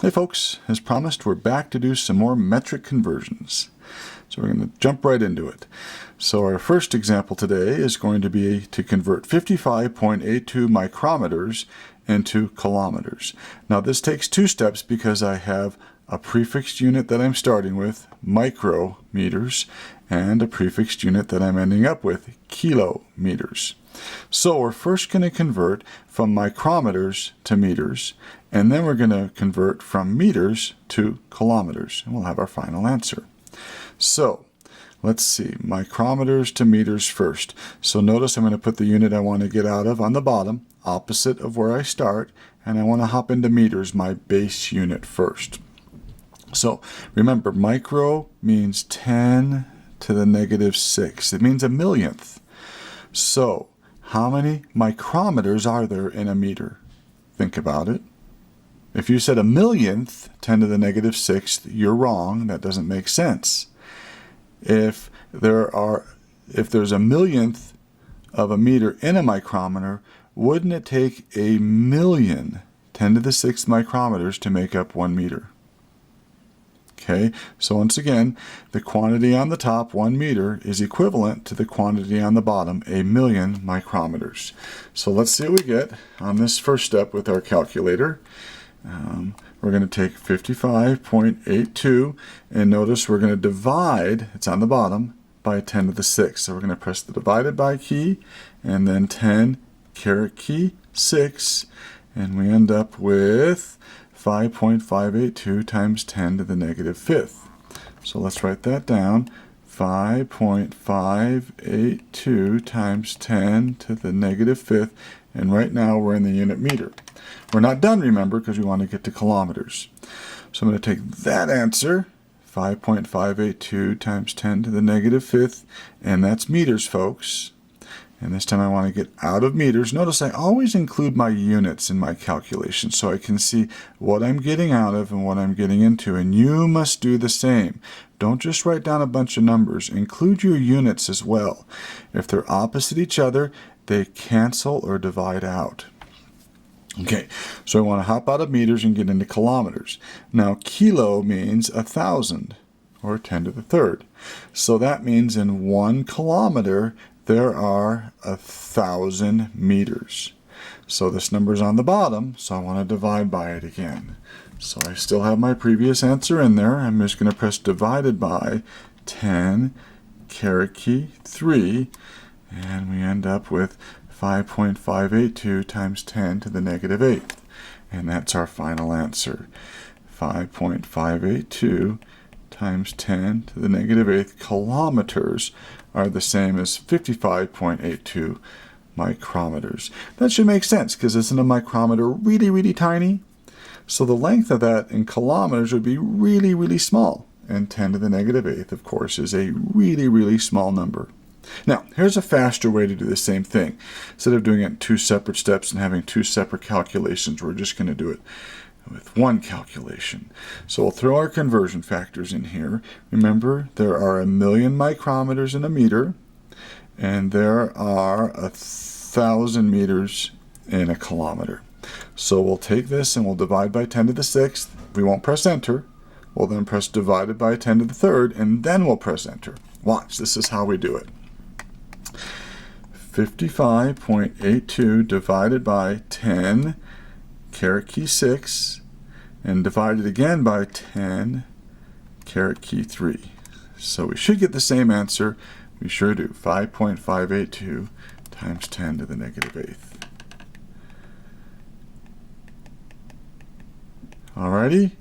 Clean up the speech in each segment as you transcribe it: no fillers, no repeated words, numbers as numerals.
Hey folks, as promised, we're back to do some more metric conversions. So we're going to jump right into it. So our first example today is going to be to convert 55.82 micrometers into kilometers. Now this takes two steps because I have a prefixed unit that I'm starting with, micrometers, and a prefixed unit that I'm ending up with, kilometers. So we're first going to convert from micrometers to meters, and then we're going to convert from meters to kilometers, and we'll have our final answer. So let's see, micrometers to meters first. So notice I'm going to put the unit I want to get out of on the bottom, opposite of where I start, and I want to hop into meters, my base unit first. So remember, micro means 10 to the negative 6. It means a millionth. So how many micrometers are there in a meter? Think about it. If you said a millionth, 10 to the negative 6, you're wrong. That doesn't make sense. If there's a millionth of a meter in a micrometer, wouldn't it take a million 10 to the 6 micrometers to make up 1 meter? Okay, so once again, the quantity on the top, 1 meter, is equivalent to the quantity on the bottom, a million micrometers. So let's see what we get on this first step with our calculator. We're going to take 55.82, and notice we're going to divide, it's on the bottom, by 10 to the 6. So we're going to press the divided by key, and then 10, caret key, 6, and we end up with 5.582 times 10 to the negative 5th. So let's write that down. 5.582 times 10 to the negative 5th. And right now we're in the unit meter. We're not done, remember, because we want to get to kilometers. So I'm going to take that answer, 5.582 times 10 to the negative 5th, and that's meters, folks. And this time I want to get out of meters. Notice I always include my units in my calculation so I can see what I'm getting out of and what I'm getting into. And you must do the same. Don't just write down a bunch of numbers. Include your units as well. If they're opposite each other, they cancel or divide out. Okay, so I want to hop out of meters and get into kilometers. Now kilo means 1,000 or 10 to the third. So that means in 1 kilometer there are 1,000 meters. So this number's on the bottom, so I want to divide by it again. So I still have my previous answer in there. I'm just going to press divided by 10, caret key, 3, and we end up with 5.582 times 10 to the negative 8th. And that's our final answer. 5.582 times 10 to the negative 8th kilometers are the same as 55.82 micrometers. That should make sense because isn't a micrometer really, really tiny? So the length of that in kilometers would be really, really small. And 10 to the negative 8th, of course, is a really, really small number. Now, here's a faster way to do the same thing. Instead of doing it in 2 separate steps and having 2 separate calculations, we're just going to do it with 1 calculation. So we'll throw our conversion factors in here. Remember, there are 1,000,000 micrometers in a meter, and there are 1,000 meters in a kilometer. So we'll take this and we'll divide by 10 to the 6th. We won't press enter. We'll then press divided by 10 to the 3rd, and then we'll press enter. Watch, this is how we do it. 55.82 divided by 10, caret key 6, and divided again by 10, caret key 3. So we should get the same answer. We sure do. 5.582 times 10 to the negative 8th. Alrighty?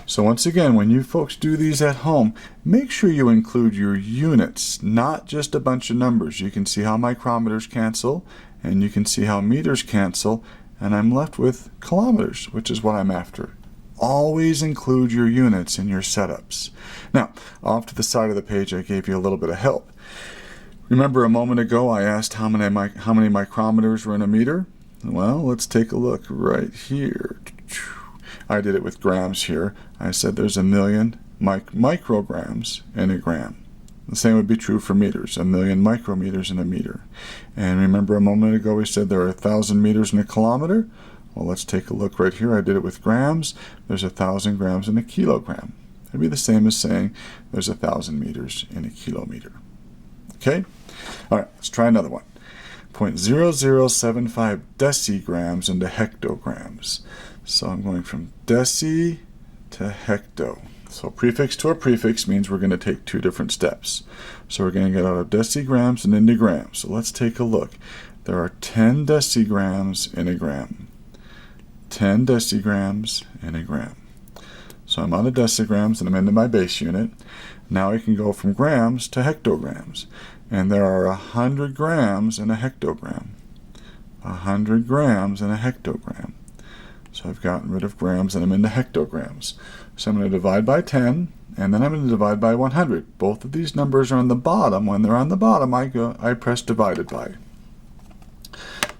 So once again, when you folks do these at home, make sure you include your units, not just a bunch of numbers. You can see how micrometers cancel, and you can see how meters cancel, and I'm left with kilometers, which is what I'm after. Always include your units in your setups. Now, off to the side of the page, I gave you a little bit of help. Remember a moment ago I asked how many micrometers were in a meter? Well, let's take a look right here. I did it with grams here. I said there's 1,000,000 micrograms in a gram. The same would be true for meters, 1,000,000 micrometers in a meter. And remember a moment ago we said there are 1,000 meters in a kilometer? Well, let's take a look right here. I did it with grams. There's 1,000 grams in a kilogram. It'd be the same as saying there's 1,000 meters in a kilometer. Okay? All right, let's try another one. 0.0075 decigrams into hectograms. So I'm going from deci to hecto. So prefix to a prefix means we're going to take two different steps. So we're going to get out of decigrams and into grams. So let's take a look. There are 10 decigrams in a gram. 10 decigrams in a gram. So I'm out of decigrams and I'm into my base unit. Now I can go from grams to hectograms. And there are 100 grams in a hectogram. 100 grams in a hectogram. So I've gotten rid of grams and I'm into hectograms. So I'm going to divide by 10 and then I'm going to divide by 100. Both of these numbers are on the bottom. When they're on the bottom, I press divided by.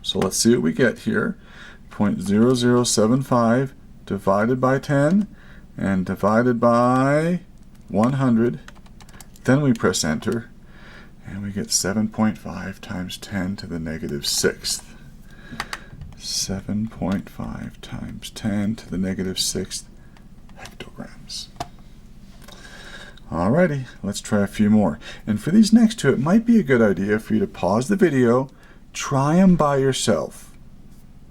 So let's see what we get here. 0.0075 divided by 10 and divided by 100. Then we press enter and we get 7.5 times 10 to the negative 6th. 7.5 times 10 to the negative 6th hectograms. Alrighty, let's try a few more. And for these next two, it might be a good idea for you to pause the video, try them by yourself.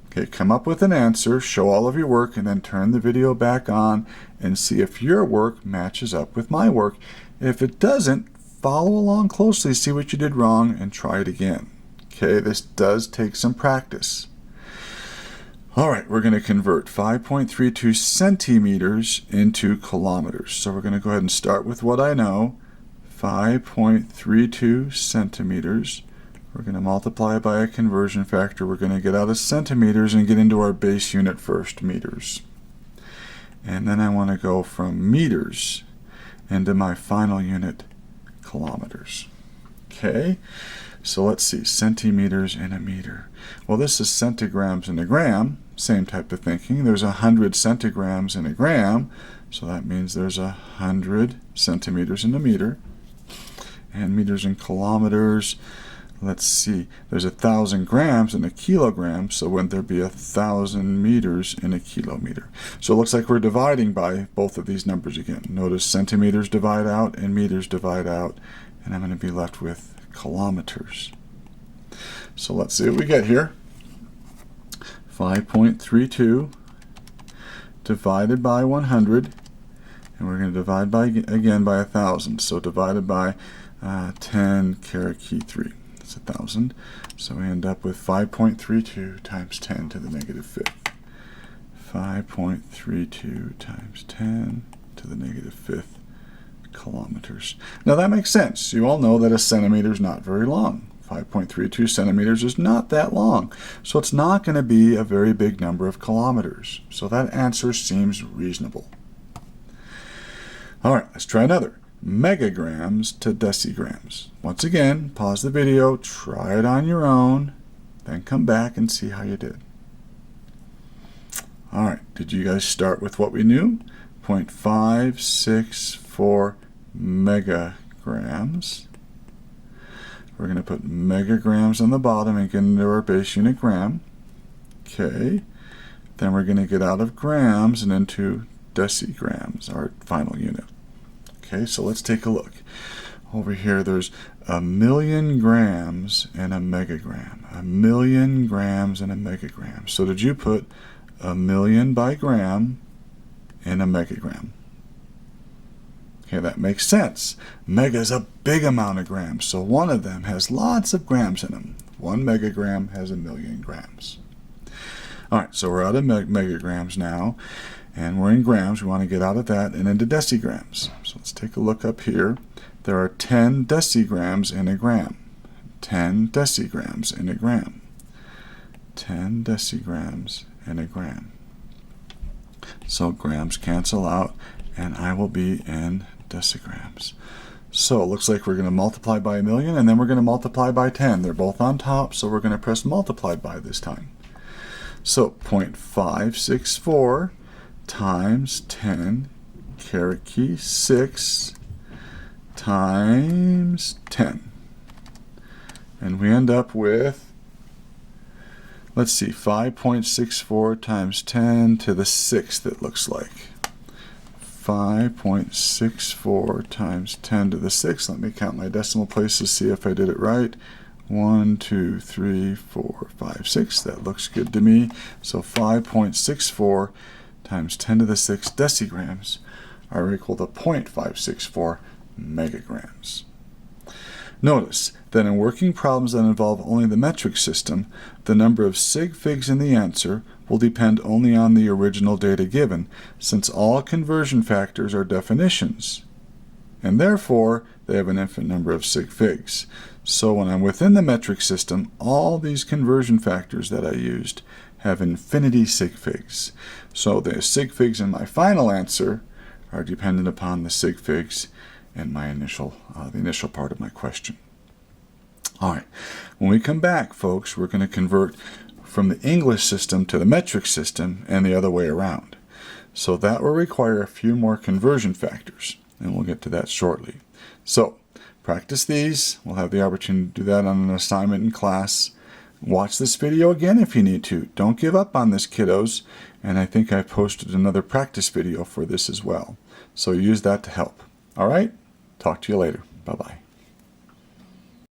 Okay, come up with an answer, show all of your work, and then turn the video back on and see if your work matches up with my work. If it doesn't, follow along closely, see what you did wrong, and try it again. Okay, this does take some practice. All right, we're going to convert 5.32 centimeters into kilometers. So we're going to go ahead and start with what I know. 5.32 centimeters. We're going to multiply by a conversion factor. We're going to get out of centimeters and get into our base unit first, meters. And then I want to go from meters into my final unit, kilometers. Okay, so let's see, centimeters in a meter. Well, this is centigrams in a gram. Same type of thinking. There's 100 centigrams in a gram, so that means there's 100 centimeters in a meter. And meters in kilometers, let's see, there's 1,000 grams in a kilogram, so wouldn't there be 1,000 meters in a kilometer? So it looks like we're dividing by both of these numbers again. Notice centimeters divide out and meters divide out, and I'm going to be left with kilometers. So let's see what we get here. 5.32 divided by 100, and we're going to divide by again by 1,000. So divided by 10 caret key 3. That's 1,000. So we end up with 5.32 times 10 to the negative 5th. 5.32 times 10 to the negative 5th kilometers. Now that makes sense. You all know that a centimeter is not very long. 5.32 centimeters is not that long. So it's not going to be a very big number of kilometers. So that answer seems reasonable. All right, let's try another. Megagrams to decigrams. Once again, pause the video, try it on your own, then come back and see how you did. All right, did you guys start with what we knew? 0.564 megagrams. We're going to put megagrams on the bottom and get into our base unit gram. Okay. Then we're going to get out of grams and into decigrams, our final unit. Okay, so let's take a look. Over here, there's 1,000,000 grams in a megagram. 1,000,000 grams in a megagram. So did you put 1,000,000 by gram in a megagram? Okay, that makes sense. Mega is a big amount of grams, so one of them has lots of grams in them. 1 megagram has 1,000,000 grams. All right, so we're out of megagrams now, and we're in grams. We want to get out of that and into decigrams. So let's take a look up here. There are 10 decigrams in a gram. 10 decigrams in a gram. 10 decigrams in a gram. So grams cancel out, and I will be in decigrams. So it looks like we're going to multiply by 1,000,000, and then we're going to multiply by 10. They're both on top, so we're going to press multiply by this time. So 0.564 times 10 caret key 6 times 10. And we end up with let's see, 5.64 times 10 to the 6th it looks like. 5.64 times 10 to the 6th. Let me count my decimal places, see if I did it right. 1, 2, 3, 4, 5, 6. That looks good to me. So 5.64 times 10 to the 6 decigrams are equal to 0.564 megagrams. Notice that in working problems that involve only the metric system, the number of sig figs in the answer will depend only on the original data given, since all conversion factors are definitions, and therefore they have an infinite number of sig figs. So when I'm within the metric system, all these conversion factors that I used have infinity sig figs. So the sig figs in my final answer are dependent upon the sig figs in my the initial part of my question. All right, when we come back, folks, we're going to convert from the English system to the metric system and the other way around. So that will require a few more conversion factors, and we'll get to that shortly. So practice these. We'll have the opportunity to do that on an assignment in class. Watch this video again if you need to. Don't give up on this, kiddos. And I think I posted another practice video for this as well. So use that to help. All right? Talk to you later. Bye-bye.